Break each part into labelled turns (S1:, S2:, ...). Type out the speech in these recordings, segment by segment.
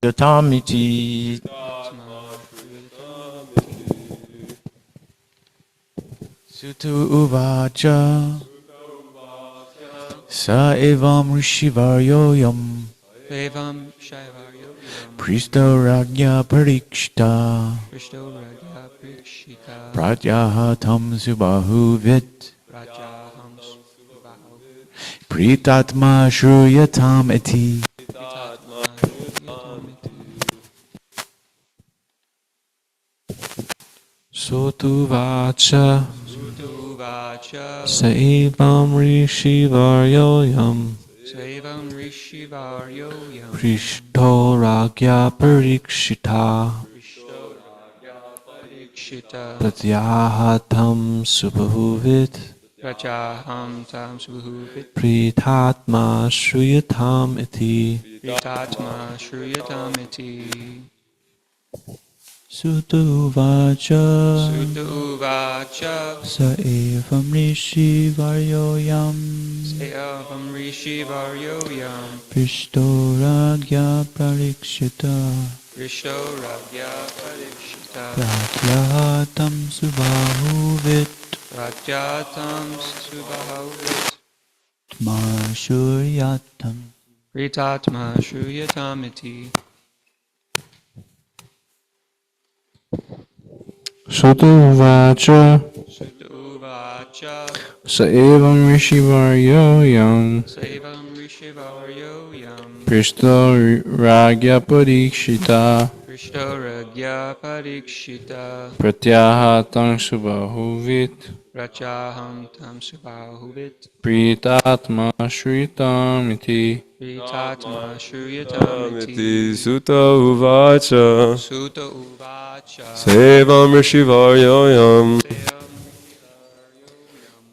S1: Yatamiti. Sutu uvacha. Sa evam rishivaryoyam.
S2: Evam Shaivaryo
S1: Pristo ragya parikshita.
S2: Krishto Ragya Prikshita
S1: Pratyahatam subahuvit.
S2: Rajaham Subhahu
S1: Pritatma shruyatam eti.
S2: Vitatma Yatamiti
S1: Sotu vacha.
S2: Sutuvacha
S1: Sa evam rishivaryoyam.
S2: Saivam Rishivaryo Yam
S1: Prishto ragya parikshita.
S2: Krishto Ragya Parikshita
S1: Pratyahatam subahuvit.
S2: Rajaham Tam Subhuvit
S1: Pritatma shruyatam iti.
S2: Vitatma Shruyatamiti
S1: Sutu vacha.
S2: Sutuvacha
S1: Sa evam rishi varyoyam.
S2: Sayavam Rishivaryo Yam
S1: Prishto ragya parikshita.
S2: Krishto Ragya Parikshita
S1: Pratyahatam subahuvit.
S2: Rajyatam Subhavit
S1: Ma shuryatam.
S2: Pritatma Shruyatamiti
S1: Sutu vacha.
S2: Sutuvacha
S1: Sa evam rishivaryoyam.
S2: Savam Rishivaryo Yam
S1: Prishto ragya parikshita.
S2: Krishto Ragya Parikshita
S1: Pratyahatam subahuvit.
S2: Rajaham Tam Subhavit
S1: Pritatma shritam iti.
S2: Pritatma Shruyatamiti
S3: Sutta uvacha
S2: Sutta Uvacha
S3: Sevam rishivaryoyam
S2: Savam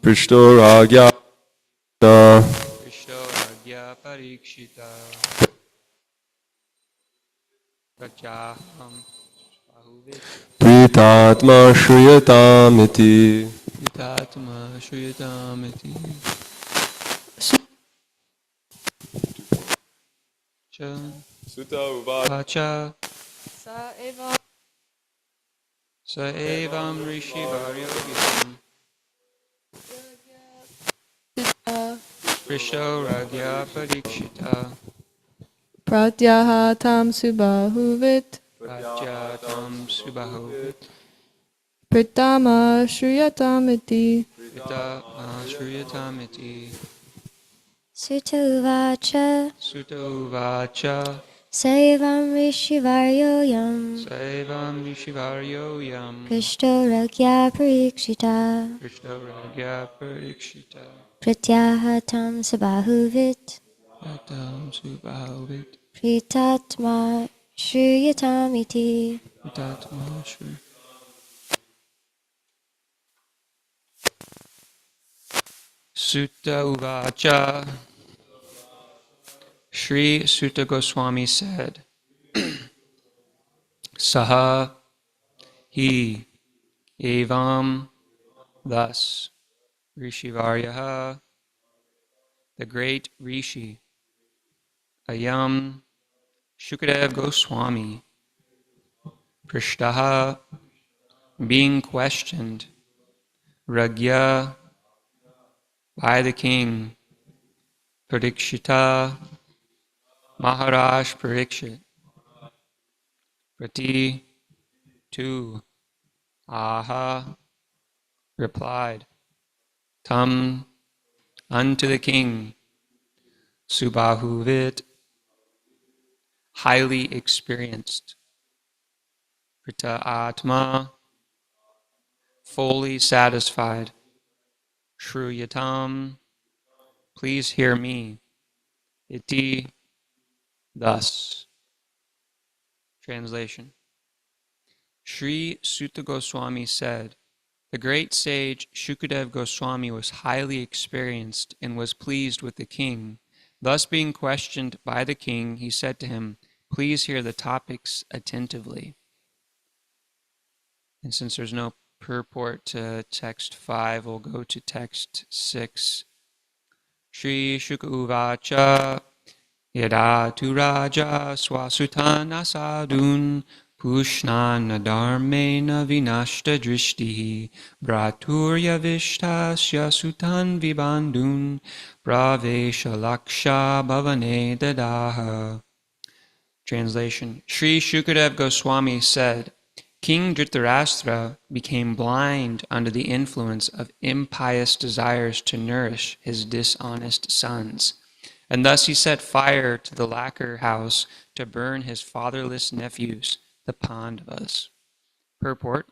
S3: Prishto ragya
S2: Krishto Ragya Parikshita Rajaham Subhavit
S3: Pritatma shriyatamiti
S2: Pritatma Shruyatamiti
S3: Sutta uvacha
S2: Vacha
S4: Sa
S2: Saevam Rishivaryo Yam
S4: eva
S2: Krisho Ragya Parikshita
S4: pratyahatam subahuvit
S2: Rajyatam Subhavit
S4: pritama shruyatamiti
S2: Pritatma Shruyatamiti
S5: Sutta uvacha
S2: Sutta Uvacha
S5: Saivam Rishivaryoyam
S2: Saevam Rishivaryo Yam
S5: Krishto Ragya Parikshita
S2: Krisho Ragya Parikshita
S5: Pratyahatam Sabahuvit
S2: Rajyatam Subhavit
S5: Pritatma Shruyatamiti
S2: Pritatma Shri Sutta Uvacha Sri Sutta Goswami said, Saha he evam thus Rishivaryaha, the great Rishi, Ayam Shukadev Goswami, Prishtaha, being questioned, Ragya, by the king, Parikshita, Maharaj Parikshit, Prati, to, Aha, replied, Tam, unto the king, Subahuvit, highly experienced, Prita Atma, fully satisfied, Shruyatam, please hear me, Iti, thus. Translation. Sri Sutta Goswami said, the great sage Shukadev Goswami was highly experienced and was pleased with the king. Thus being questioned by the king, he said to him, please hear the topics attentively. And since there's no purport to text 5, we'll go to text 6. Shri Shuka Uvacha Yada tu raja swasutan asadun pushnana dharmena vinashta drishtihi braturya vishtasya sutan vibandun pravesha laksha bhavane dadaha. Translation. Sri Shukadev Goswami said, King Dhritarashtra became blind under the influence of impious desires to nourish his dishonest sons, and thus he set fire to the lacquer house to burn his fatherless nephews, the Pandavas. Purport.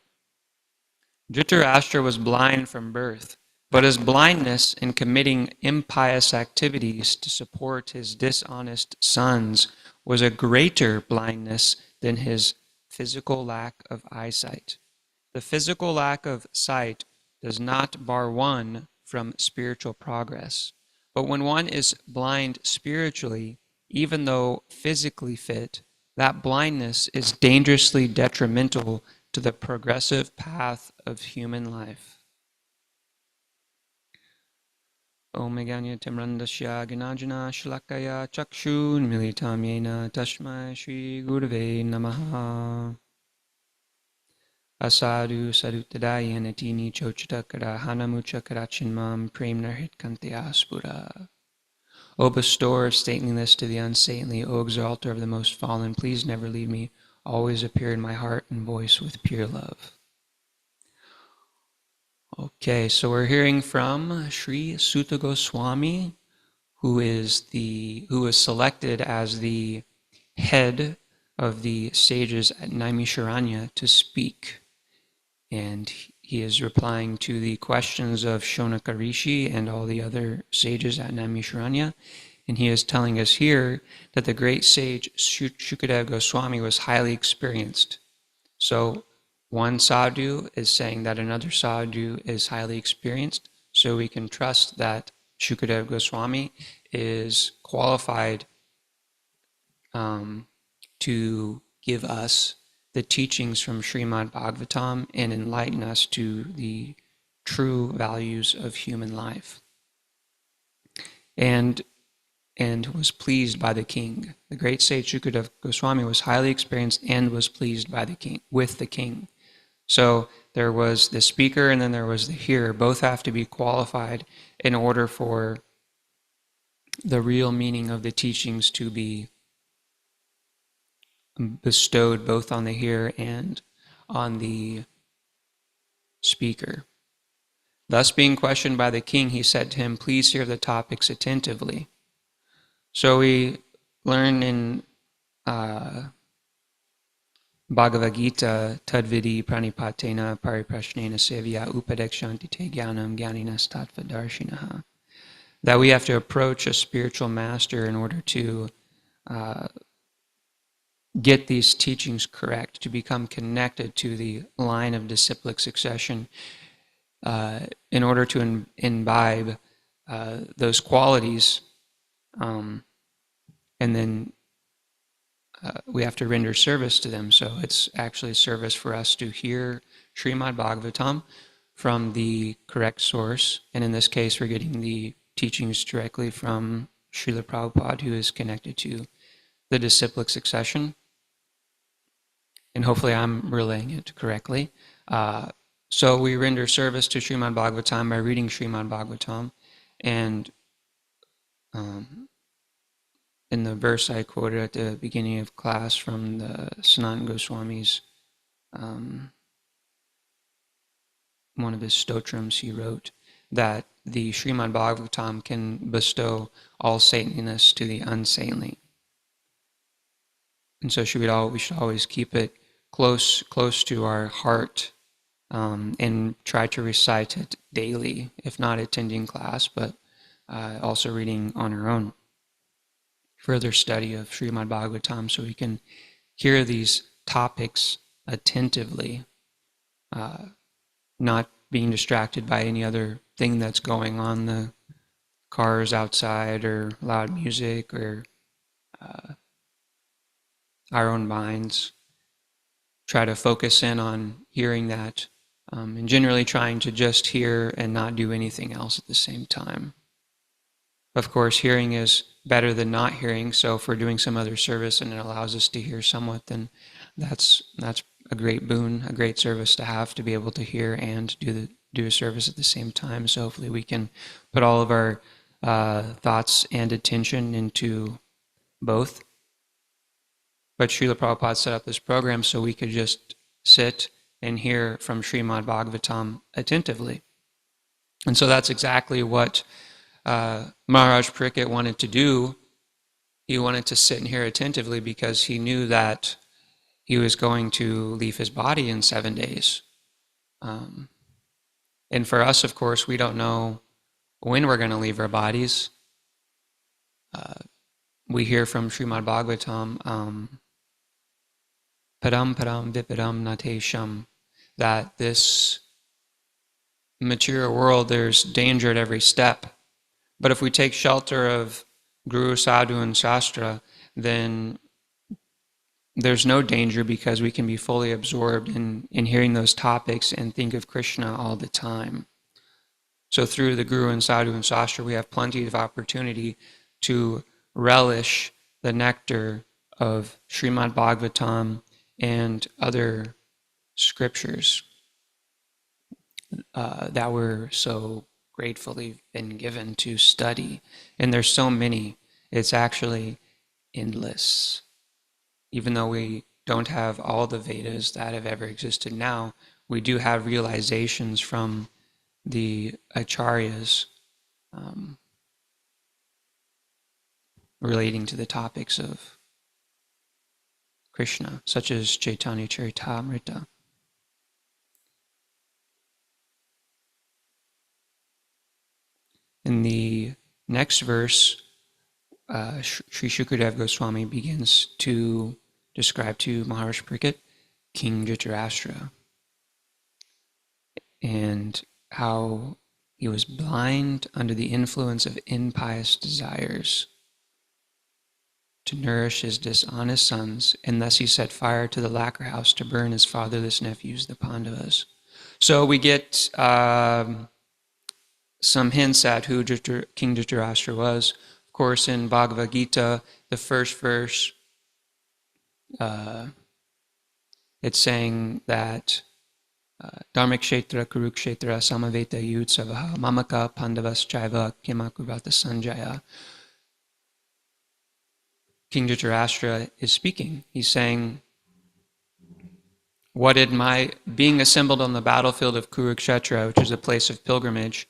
S2: Dhritarashtra was blind from birth, but his blindness in committing impious activities to support his dishonest sons was a greater blindness than his physical lack of eyesight. The physical lack of sight does not bar one from spiritual progress. But when one is blind spiritually, even though physically fit, that blindness is dangerously detrimental to the progressive path of human life. Om Meganya Timrandasya Ganajana Shlakaya Chakshun Militam Yena Tashmai Shri Gurave Namaha. Asadu Sadutadayana Tini Chochitakara Hanamucha Karachinmam Prem Narhit Kantyas. O bestower of stateliness to the unsaintly, O exalter of the most fallen, please never leave me. Always appear in my heart and voice with pure love. Okay, so we're hearing from Sri Sutta Goswami, who is selected as the head of the sages at Naimisharanya to speak. And he is replying to the questions of Shonaka Rishi and all the other sages at Naimisharanya. And he is telling us here that the great sage Shukadev Goswami was highly experienced. So one sadhu is saying that another sadhu is highly experienced, so we can trust that Shukadev Goswami is qualified to give us the teachings from Srimad Bhagavatam and enlighten us to the true values of human life. And was pleased by the king. The great sage Shukadev Goswami was highly experienced and was pleased by the king, with the king. So there was the speaker and then there was the hearer. Both have to be qualified in order for the real meaning of the teachings to be bestowed both on the hearer and on the speaker. Thus being questioned by the king, he said to him, please hear the topics attentively. So we learn in Bhagavad Gita, Tadvidi Pranipatena Pariprashnena Sevya Upadekshanti Te Jnanam Jnaninas Tattva Darshinaha, that we have to approach a spiritual master in order to get these teachings correct, to become connected to the line of disciplic succession, in order to imbibe those qualities, and then we have to render service to them. So it's actually a service for us to hear Srimad Bhagavatam from the correct source. And in this case, we're getting the teachings directly from Srila Prabhupada, who is connected to the disciplic succession. And hopefully I'm relaying it correctly. So we render service to Srimad Bhagavatam by reading Srimad Bhagavatam. And in the verse I quoted at the beginning of class from the Sanatana Goswami's, one of his stotrams he wrote, that the Srimad Bhagavatam can bestow all saintliness to the unsaintly. And so we should always keep it close to our heart, and try to recite it daily, if not attending class, but also reading on our own. Further study of Srimad Bhagavatam so we can hear these topics attentively, not being distracted by any other thing that's going on, the cars outside or loud music or our own minds. Try to focus in on hearing that, and generally trying to just hear and not do anything else at the same time. Of course, hearing is better than not hearing. So if we're doing some other service and it allows us to hear somewhat, then that's a great boon, a great service to have, to be able to hear and do a service at the same time. So hopefully we can put all of our thoughts and attention into both. But Srila Prabhupada set up this program so we could just sit and hear from Srimad Bhagavatam attentively. And so that's exactly what Maharaj Parikshit wanted to do. He wanted to sit and hear attentively because he knew that he was going to leave his body in 7 days. And for us, of course, we don't know when we're going to leave our bodies. We hear from Srimad Bhagavatam, Padam Padam Vipadam Natesham, that this material world, there's danger at every step. But if we take shelter of Guru, Sadhu, and Shastra, then there's no danger because we can be fully absorbed in hearing those topics and think of Krishna all the time. So through the Guru and Sadhu and Shastra, we have plenty of opportunity to relish the nectar of Srimad Bhagavatam and other scriptures that we're so gratefully been given to study. And there's so many, it's actually endless. Even though we don't have all the Vedas that have ever existed now, we do have realizations from the acharyas relating to the topics of Krishna, such as Chaitanya Charitamrita. In the next verse, Sri Shukadev Goswami begins to describe to Maharaj Parikshit King Dhritarashtra and how he was blind under the influence of impious desires to nourish his dishonest sons, and thus he set fire to the lacquer house to burn his fatherless nephews, the Pandavas. So we get some hints at who King Dhritarashtra was. Of course, in Bhagavad Gita, the first verse, it's saying that Dharmakshetra Kurukshetra Samaveta Yutsavaha Mamaka Pandavas Chaiva Kimakurvata Sanjaya. King Dhritarashtra is speaking. He's saying, what did being assembled on the battlefield of Kurukshetra, which is a place of pilgrimage,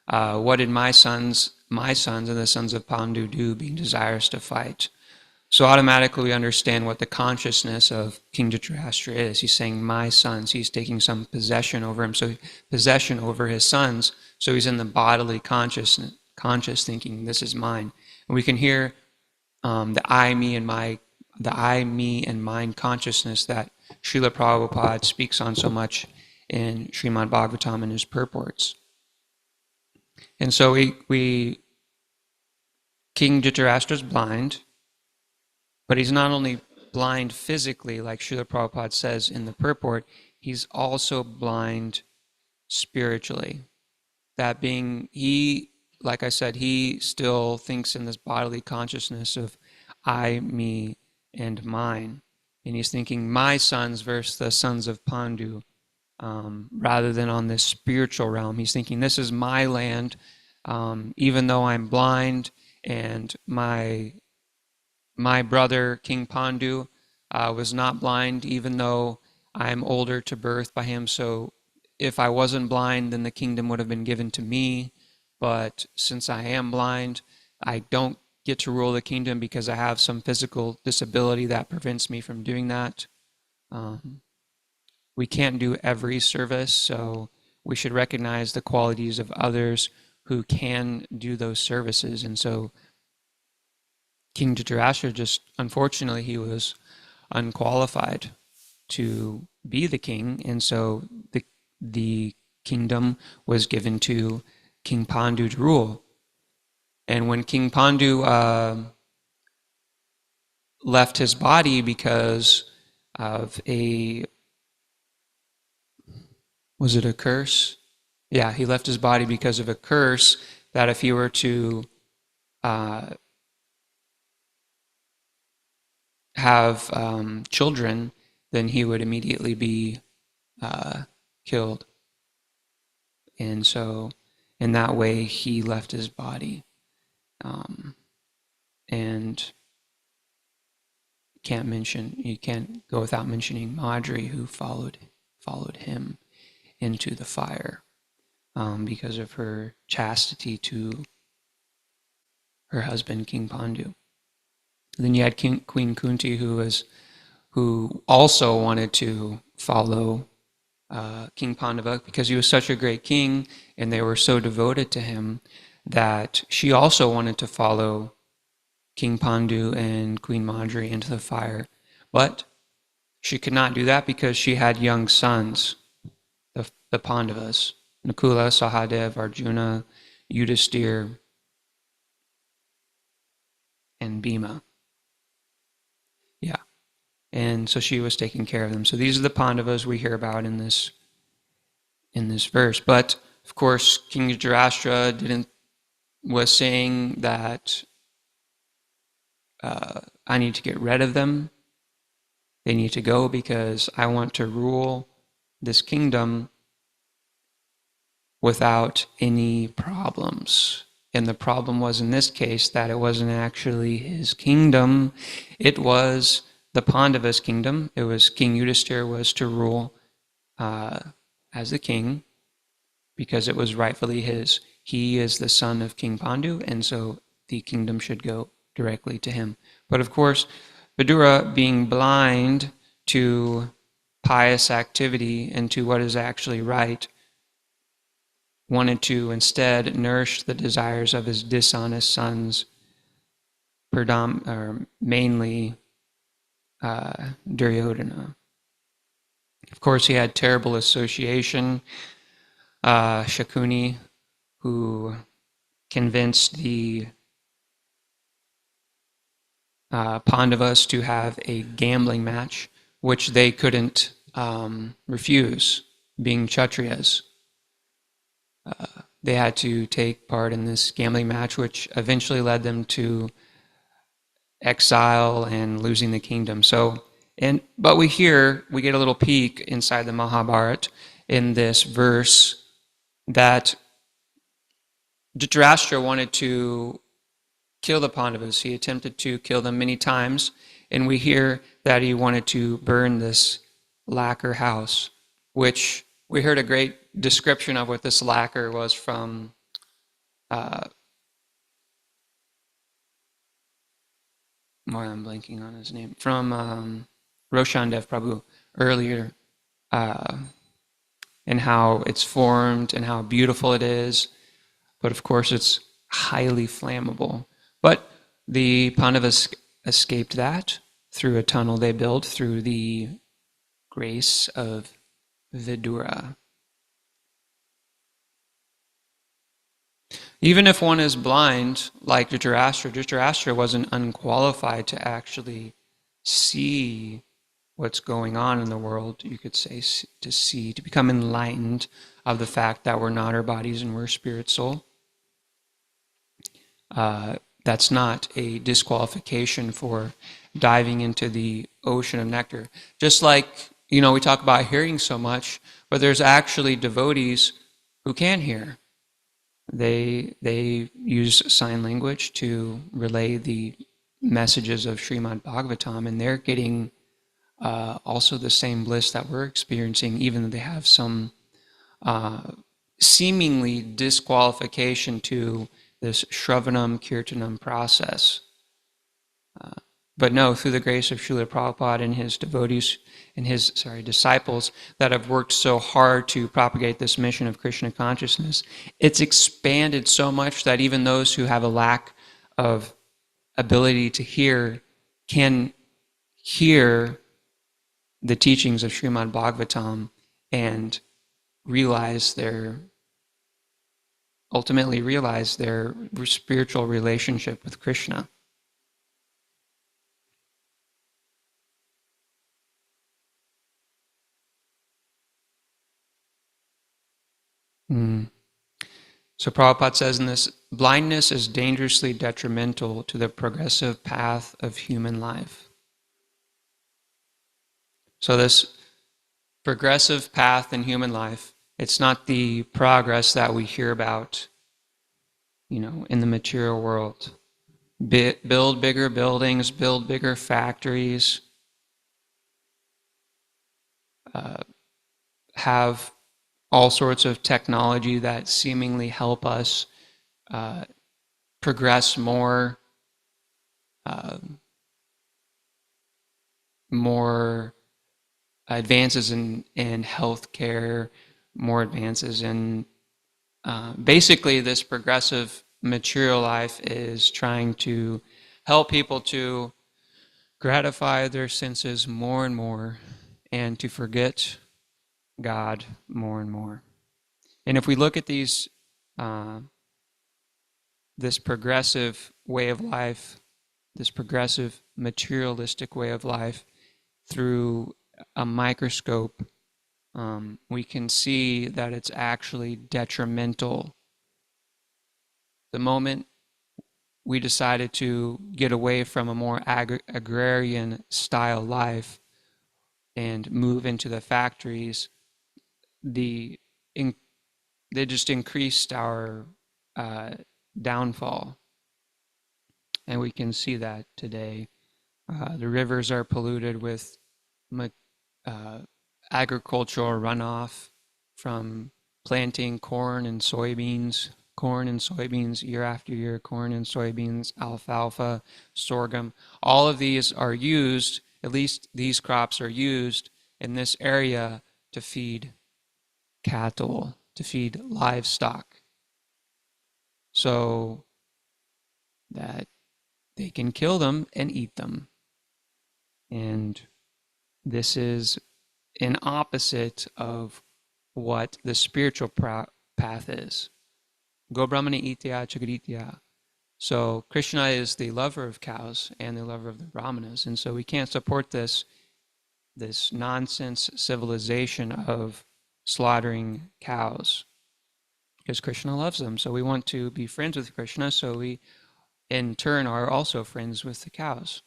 S2: what did my sons and the sons of Pandu do, being desirous to fight? So automatically we understand what the consciousness of King Dhritarashtra is. He's saying, my sons. He's taking some possession over him, so possession over his sons. So he's in the bodily conscious thinking, this is mine. And we can hear the I, me, and mine consciousness that Srila Prabhupada speaks on so much in Srimad Bhagavatam and his purports. And so King Dhritarashtra is blind, but he's not only blind physically, like Srila Prabhupada says in the purport, he's also blind spiritually. That being, like I said, he still thinks in this bodily consciousness of I, me, and mine. And he's thinking my sons versus the sons of Pandu, rather than on this spiritual realm. He's thinking this is my land, even though I'm blind, and my brother, King Pandu, was not blind, even though I'm older to birth by him. So if I wasn't blind, then the kingdom would have been given to me. But since I am blind, I don't get to rule the kingdom because I have some physical disability that prevents me from doing that. We can't do every service, so we should recognize the qualities of others who can do those services. And so King Dhritarashtra, just unfortunately, he was unqualified to be the king, and so the kingdom was given to King Pandu to rule. And when King Pandu left his body because of was it a curse? Yeah, he left his body because of a curse that if he were to have children, then he would immediately be killed. And so in that way, he left his body. And you can't go without mentioning Madri, who followed him into the fire because of her chastity to her husband, King Pandu. And then you had Queen Kunti, who also wanted to follow King Pandava because he was such a great king and they were so devoted to him that she also wanted to follow King Pandu and Queen Madri into the fire. But she could not do that because she had young sons, the Pandavas, Nakula, Sahadev, Arjuna, Yudhisthira, and Bhima. Yeah. And so she was taking care of them. So these are the Pandavas we hear about in this verse. But of course, King Dhritarashtra was saying that I need to get rid of them. They need to go because I want to rule this kingdom without any problems. And the problem was in this case that it wasn't actually his kingdom. It was the Pandavas' kingdom. It was King Yudhisthira was to rule as the king because it was rightfully his. He is the son of King Pandu, and so the kingdom should go directly to him. But of course, Vidura, being blind to pious activity and to what is actually right, wanted to instead nourish the desires of his dishonest sons, mainly Duryodhana. Of course, he had terrible association, Shakuni, who convinced the Pandavas to have a gambling match, which they couldn't refuse, being Kshatriyas. They had to take part in this gambling match, which eventually led them to exile and losing the kingdom. But we get a little peek inside the Mahabharata in this verse that Dhritarashtra wanted to kill the Pandavas. He attempted to kill them many times, and we hear that he wanted to burn this lacquer house, which we heard a great description of what this lacquer was from I'm blanking on his name, from Roshan Dev Prabhu earlier, and how it's formed and how beautiful it is. But of course, it's highly flammable. But the Pandavas escaped that through a tunnel they built through the grace of Vidura. Even if one is blind, like Dhritarashtra wasn't unqualified to actually see what's going on in the world, you could say, to become enlightened of the fact that we're not our bodies and we're spirit soul. That's not a disqualification for diving into the ocean of nectar. Just like, we talk about hearing so much, but there's actually devotees who can hear. They use sign language to relay the messages of Srimad Bhagavatam, and they're getting also the same bliss that we're experiencing, even though they have some seemingly disqualification to this Shravanam Kirtanam process. But no, through the grace of Srila Prabhupada and his devotees and his disciples that have worked so hard to propagate this mission of Krishna consciousness, it's expanded so much that even those who have a lack of ability to hear can hear the teachings of Srimad Bhagavatam and ultimately realize their spiritual relationship with Krishna. So Prabhupada says in this, blindness is dangerously detrimental to the progressive path of human life. So this progressive path in human life, it's not the progress that we hear about, in the material world. Build bigger buildings, build bigger factories, have all sorts of technology that seemingly help us progress more, more advances in healthcare, more advances in basically this progressive material life is trying to help people to gratify their senses more and more and to forget God more and more. And if we look at these, this progressive way of life, this progressive materialistic way of life through a microscope, we can see that it's actually detrimental. The moment we decided to get away from a more agrarian style life and move into the factories, they just increased our downfall. And we can see that today. The rivers are polluted with agricultural runoff from planting corn and soybeans year after year, corn and soybeans, alfalfa, sorghum. All of these are used, at least these crops are used in this area to feed cattle, to feed livestock, so that they can kill them and eat them. And this is an opposite of what the spiritual path is. Go Brahmana Itya Chagaritya. So Krishna is the lover of cows and the lover of the Brahmanas, and so we can't support this nonsense civilization of slaughtering cows because Krishna loves them. So we want to be friends with Krishna, so we in turn are also friends with the cows.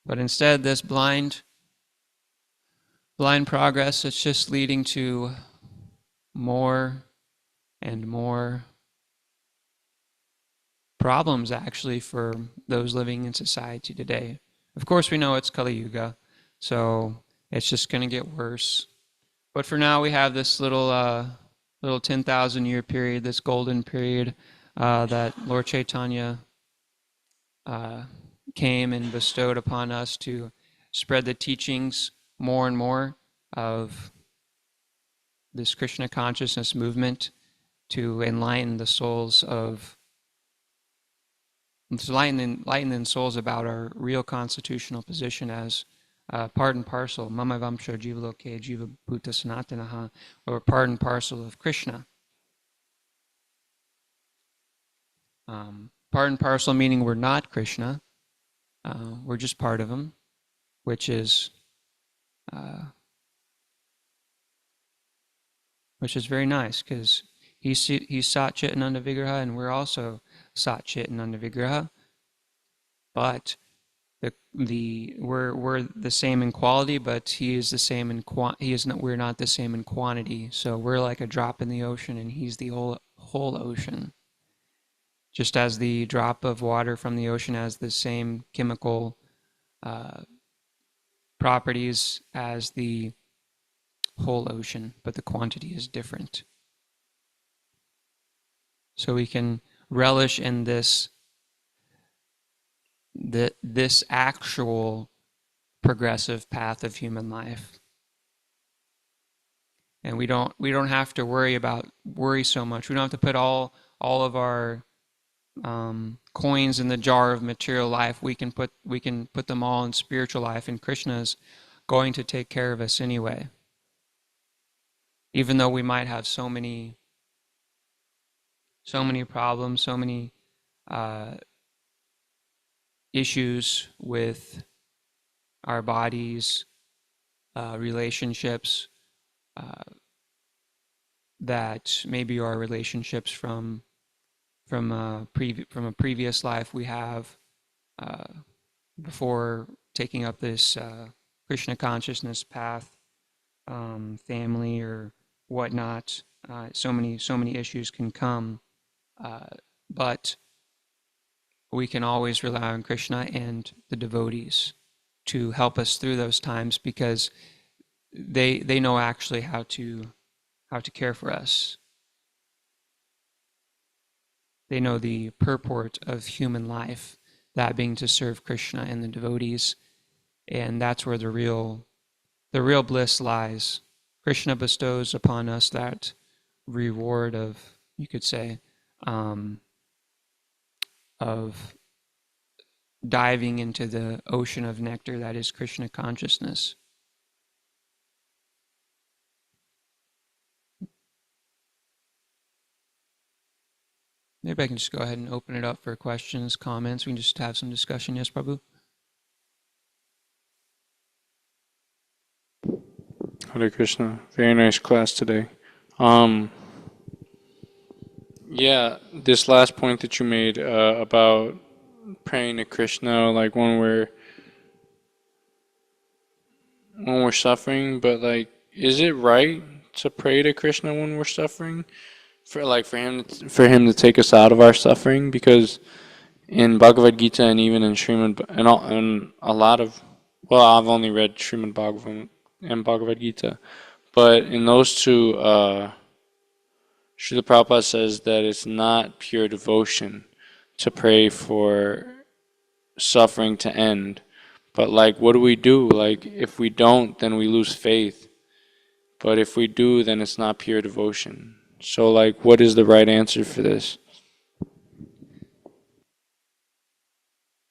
S2: But instead, this blind progress, it's just leading to more and more problems actually for those living in society today. Of course, we know it's Kali Yuga, so it's just going to get worse. But for now, we have this little 10,000 year period, this golden period that Lord Chaitanya came and bestowed upon us to spread the teachings more and more of this Krishna consciousness movement, to enlighten the souls enlighten souls about our real constitutional position as part and parcel, mama vamsha jivaloke jiva bhuta sanatanaha, or part and parcel of Krishna. Part and parcel meaning we're not Krishna, we're just part of him, which is very nice, because he's Sat Chit Ananda Vigraha, and we're also Sat Chit Ananda Vigraha. But we're the same in quality, but he is the same in we're not the same in quantity. So we're like a drop in the ocean, and he's the whole ocean. Just as the drop of water from the ocean has the same chemical properties as the whole ocean, but the quantity is different. So we can relish in this actual progressive path of human life, and we don't have to worry so much. We don't have to put all of our coins in the jar of material life. We can put them all in spiritual life, and Krishna's going to take care of us anyway. Even though we might have so many problems, so many issues with our bodies, relationships, that maybe are relationships from a previous life we have before taking up this Krishna consciousness path, family or whatnot. So many issues can come, but we can always rely on Krishna and the devotees to help us through those times, because they know actually how to care for us. They know the purport of human life, that being to serve Krishna and the devotees, and that's where the real bliss lies. Krishna bestows upon us that reward of, you could say, of diving into the ocean of nectar that is Krishna consciousness. Maybe I can just go ahead and open it up for questions, comments. We can just have some discussion. Yes, Prabhu?
S1: Hare Krishna. Very nice class today. Yeah, this last point that you made about praying to Krishna, like when we're suffering, but like, is it right to pray to Krishna when we're suffering, for him to take us out of our suffering? Because in Bhagavad Gita and even in and a lot of, well, I've only read Srimad Bhagavatam and Bhagavad Gita, but in those two, Srila Prabhupada says that it's not pure devotion to pray for suffering to end. But like, what do we do? Like, if we don't, then we lose faith. But if we do, then it's not pure devotion. So like, what is the right answer for this?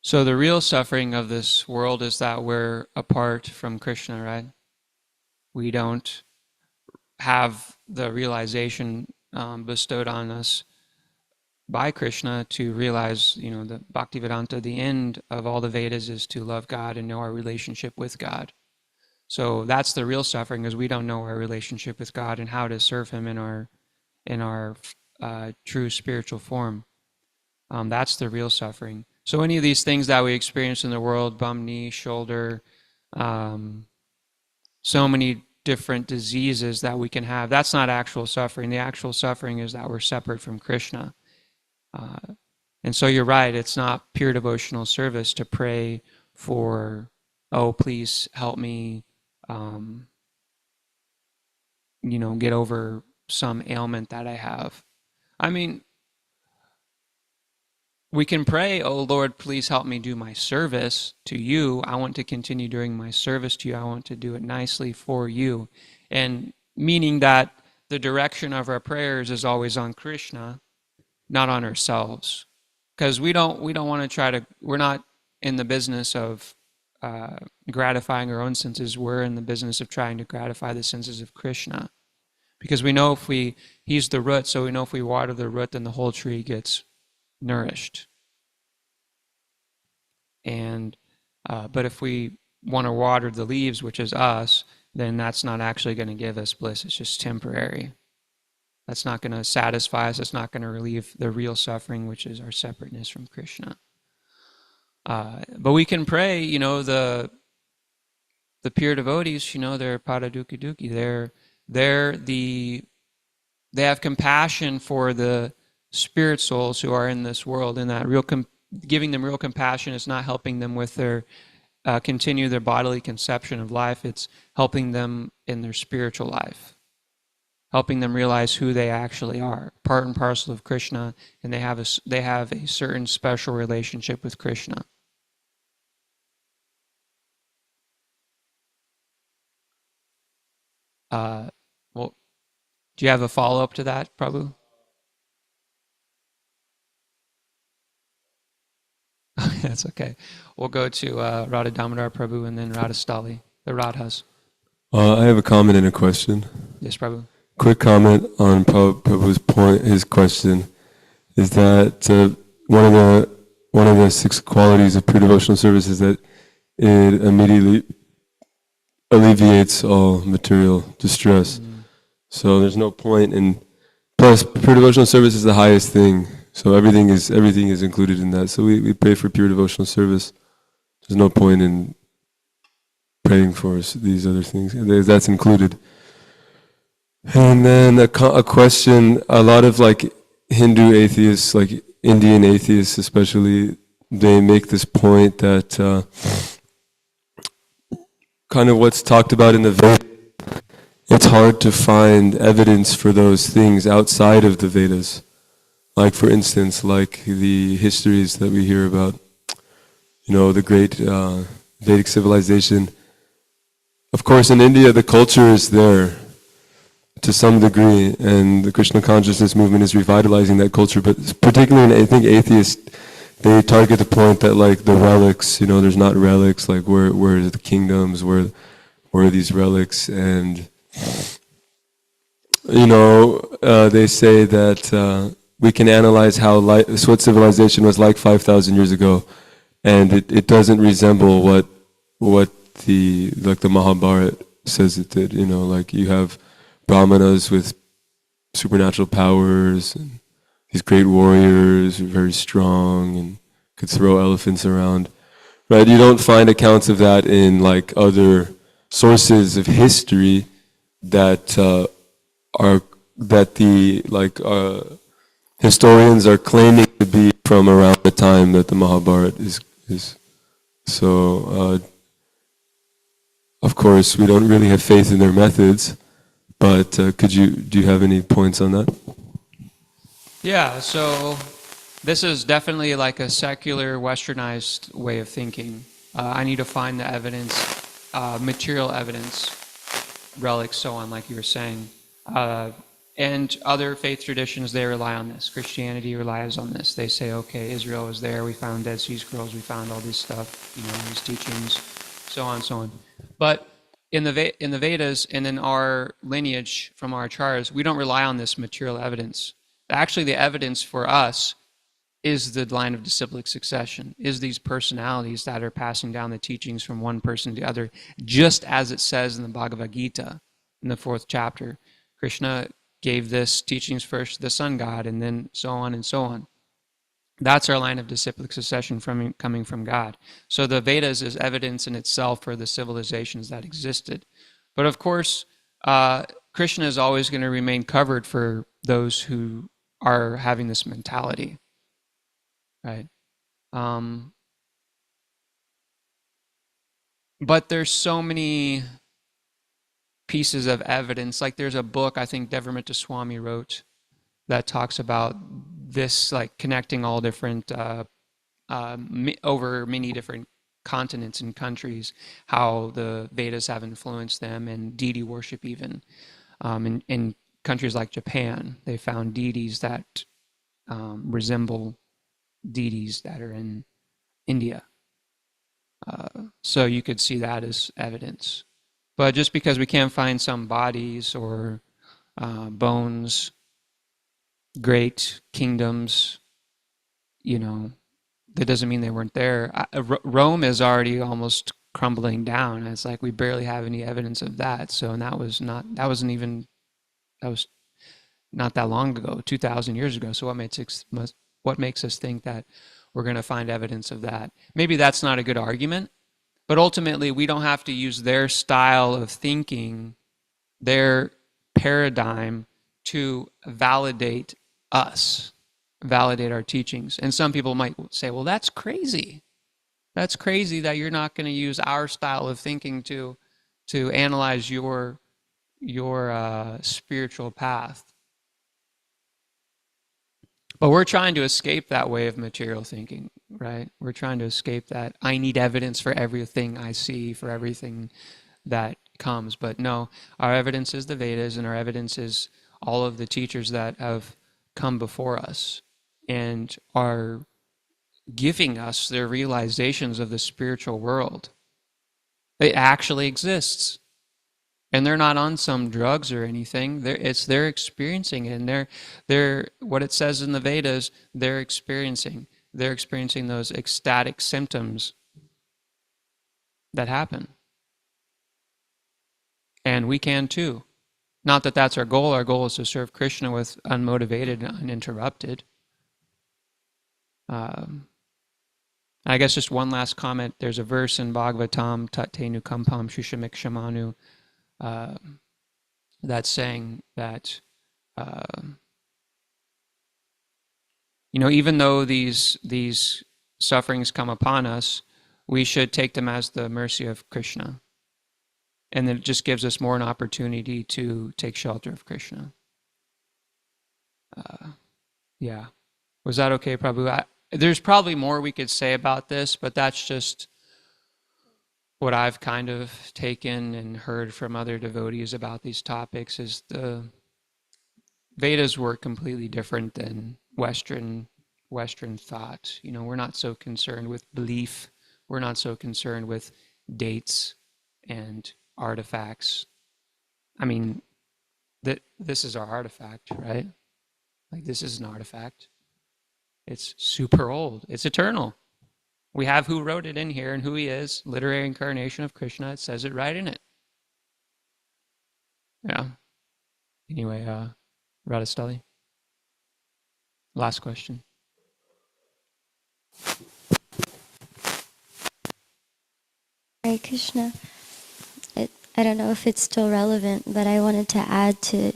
S2: So the real suffering of this world is that we're apart from Krishna, right? We don't have the realization bestowed on us by Krishna to realize, the Bhaktivedanta, the end of all the Vedas is to love God and know our relationship with God. So that's the real suffering, is we don't know our relationship with God and how to serve Him in our true spiritual form. That's the real suffering. So any of these things that we experience in the world, bum knee, shoulder, so many different diseases that we can have, that's not actual suffering. The actual suffering is that we're separate from Krishna. And so you're right, it's not pure devotional service to pray for, oh, please help me, get over some ailment that I have. I mean, we can pray, oh Lord, please help me do my service to you. I want to continue doing my service to you. I want to do it nicely for you. And meaning that the direction of our prayers is always on Krishna, not on ourselves. Because we don't want to we're not in the business of gratifying our own senses. We're in the business of trying to gratify the senses of Krishna. Because we know He's the root, so we know if we water the root, then the whole tree gets nourished. And but if we want to water the leaves, which is us, then that's not actually going to give us bliss. It's just temporary. That's not going to satisfy us. It's not going to relieve the real suffering, which is our separateness from Krishna. But we can pray, the pure devotees, they're paraduki duki. They have compassion for the spirit souls who are in this world, and that giving them real compassion is not helping them with their continue their bodily conception of life. It's helping them in their spiritual life, helping them realize who they actually are, part and parcel of Krishna, and they have a certain special relationship with Krishna. Well, do you have a follow-up to that, Prabhu? That's okay. We'll go to Radha Damodar Prabhu and then Radha Stali, the Radhas.
S3: I have a comment and a question.
S2: Yes, Prabhu.
S3: Quick comment on Prabhu's point. His question is that one of the 6 qualities of pure devotional service is that it immediately alleviates all material distress. So there's no point in. Plus, pure devotional service is the highest thing. So everything is included in that. So we pray for pure devotional service. There's no point in praying for these other things. That's included. And then a question, a lot of like Hindu atheists, like Indian atheists especially, they make this point that kind of what's talked about in the Vedas, it's hard to find evidence for those things outside of the Vedas. Like for instance, like the histories that we hear about, the great Vedic civilization. Of course, in India, the culture is there to some degree, and the Krishna consciousness movement is revitalizing that culture. But particularly, I think atheists, they target the point that like the relics, there's not relics. Like where are the kingdoms? Where are these relics? And they say that we can analyze what civilization was like 5,000 years ago, and it doesn't resemble what the Mahabharata says it did. Like you have brahmanas with supernatural powers and these great warriors who are very strong and could throw elephants around. Right? You don't find accounts of that in like other sources of history that the historians are claiming to be from around the time that the Mahabharata is. So, of course, we don't really have faith in their methods, but do you have any points on that?
S2: Yeah, so this is definitely like a secular, westernized way of thinking. I need to find the evidence, material evidence, relics, so on, like you were saying. And other faith traditions, they rely on this. Christianity relies on this. They say, okay, Israel was there, we found Dead Sea Scrolls, we found all this stuff, these teachings, so on and so on. But in the Vedas and in our lineage from our acharyas, we don't rely on this material evidence. Actually, the evidence for us is the line of disciplic succession, is these personalities that are passing down the teachings from one person to the other, just as it says in the Bhagavad Gita in the 4th chapter. Krishna gave this teachings first to the sun god, and then so on and so on. That's our line of disciplic succession coming from God. So the Vedas is evidence in itself for the civilizations that existed. But of course, Krishna is always going to remain covered for those who are having this mentality, right? But there's so many pieces of evidence. Like there's a book I think Devamrita Swami wrote that talks about this, like connecting all different, over many different continents and countries, how the Vedas have influenced them, and deity worship even. In countries like Japan, they found deities that resemble deities that are in India. So you could see that as evidence. But just because we can't find some bodies or bones, great kingdoms, that doesn't mean they weren't there. Rome is already almost crumbling down. It's like we barely have any evidence of that. So, and that was not that long ago, 2,000 years ago. So what makes us think that we're going to find evidence of that? Maybe that's not a good argument, but ultimately we don't have to use their style of thinking, their paradigm, to validate us, validate our teachings. And some people might say, well, that's crazy. That's crazy that you're not going to use our style of thinking to analyze your spiritual path. But we're trying to escape that way of material thinking, right? We're trying to escape that. I need evidence for everything I see, for everything that comes. But no, our evidence is the Vedas, and our evidence is all of the teachers that have come before us and are giving us their realizations of the spiritual world. It actually exists. And they're not on some drugs or anything. They're experiencing it. And they're what it says in the Vedas, they're experiencing those ecstatic symptoms that happen. And we can too. Not that that's our goal. Our goal is to serve Krishna with unmotivated and uninterrupted. And I guess just one last comment. There's a verse in Bhagavatam, Tatte Nukampam Shushamik Shamanu, that's saying that, even though these sufferings come upon us, we should take them as the mercy of Krishna. And then it just gives us more an opportunity to take shelter of Krishna. Yeah. Was that okay, Prabhu? There's probably more we could say about this, but that's just what I've kind of taken and heard from other devotees about these topics. Is the Vedas were completely different than Western thought. We're not so concerned with belief. We're not so concerned with dates and artifacts. I mean, this is our artifact, right? Like, this is an artifact. It's super old. It's eternal. We have who wrote it in here and who he is, literary incarnation of Krishna. It says it right in it. Yeah. Anyway, Radhastali. Last question.
S5: Hare Krishna. I don't know if it's still relevant, but I wanted to add to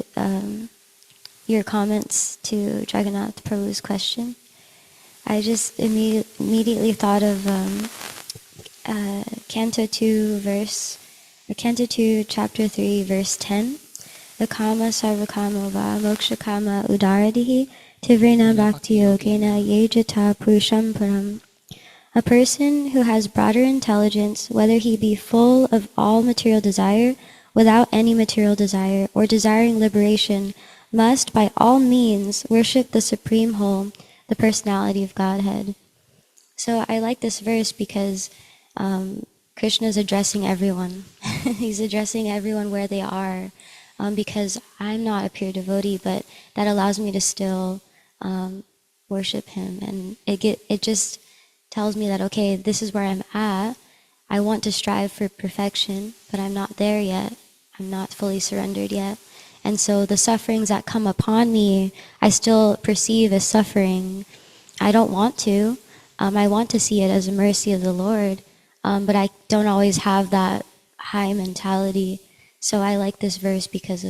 S5: your comments to Jagannath Prabhu's question. I just immediately thought of Canto 2, Chapter 3, verse 10. The kama sarva kama va moksha kama udaradihi tivrena bhakti yogena yejata purusham param. A person who has broader intelligence, whether he be full of all material desire, without any material desire, or desiring liberation, must by all means worship the Supreme Whole, the personality of Godhead. So I like this verse because Krishna is addressing everyone. He's addressing everyone where they are, because I'm not a pure devotee, but that allows me to still worship him, and it just tells me that, okay, this is where I'm at. I want to strive for perfection, but I'm not there yet. I'm not fully surrendered yet. And so the sufferings that come upon me, I still perceive as suffering. I don't want to. I want to see it as a mercy of the Lord, but I don't always have that high mentality. So I like this verse because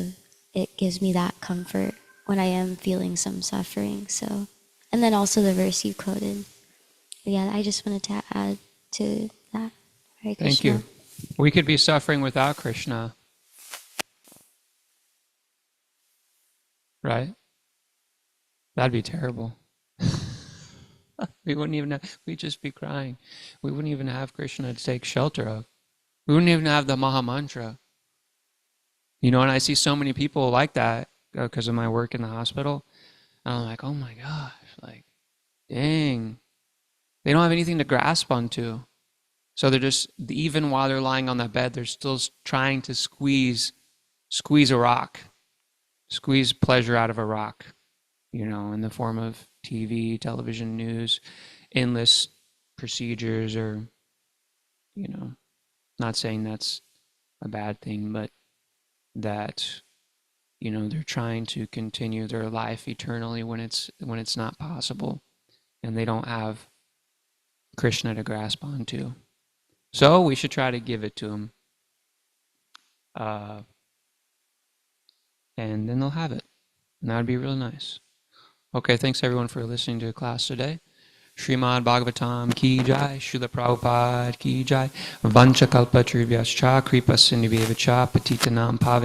S5: it gives me that comfort when I am feeling some suffering. So, and then also the verse you quoted. But yeah, I just wanted to add to that. Hare Krishna.
S2: Thank you. We could be suffering without Krishna. Right? That'd be terrible. We wouldn't even have, we'd just be crying. We wouldn't even have Krishna to take shelter of. We wouldn't even have the Maha Mantra. And I see so many people like that because of my work in the hospital. And I'm like, oh my gosh, like, dang. They don't have anything to grasp onto. So they're just, even while they're lying on that bed, they're still trying to squeeze a rock, squeeze pleasure out of a rock, in the form of TV, television, news, endless procedures, or, not saying that's a bad thing, but that, they're trying to continue their life eternally when it's not possible, and they don't have Krishna to grasp onto. So we should try to give it to them. And then they'll have it. And that would be really nice. Okay, thanks everyone for listening to the class today. Srimad Bhagavatam ki jai, Srila Prabhupada ki jai, Vancha kalpa trivyaschа, kripa sindhiveva cha, patitanam pavan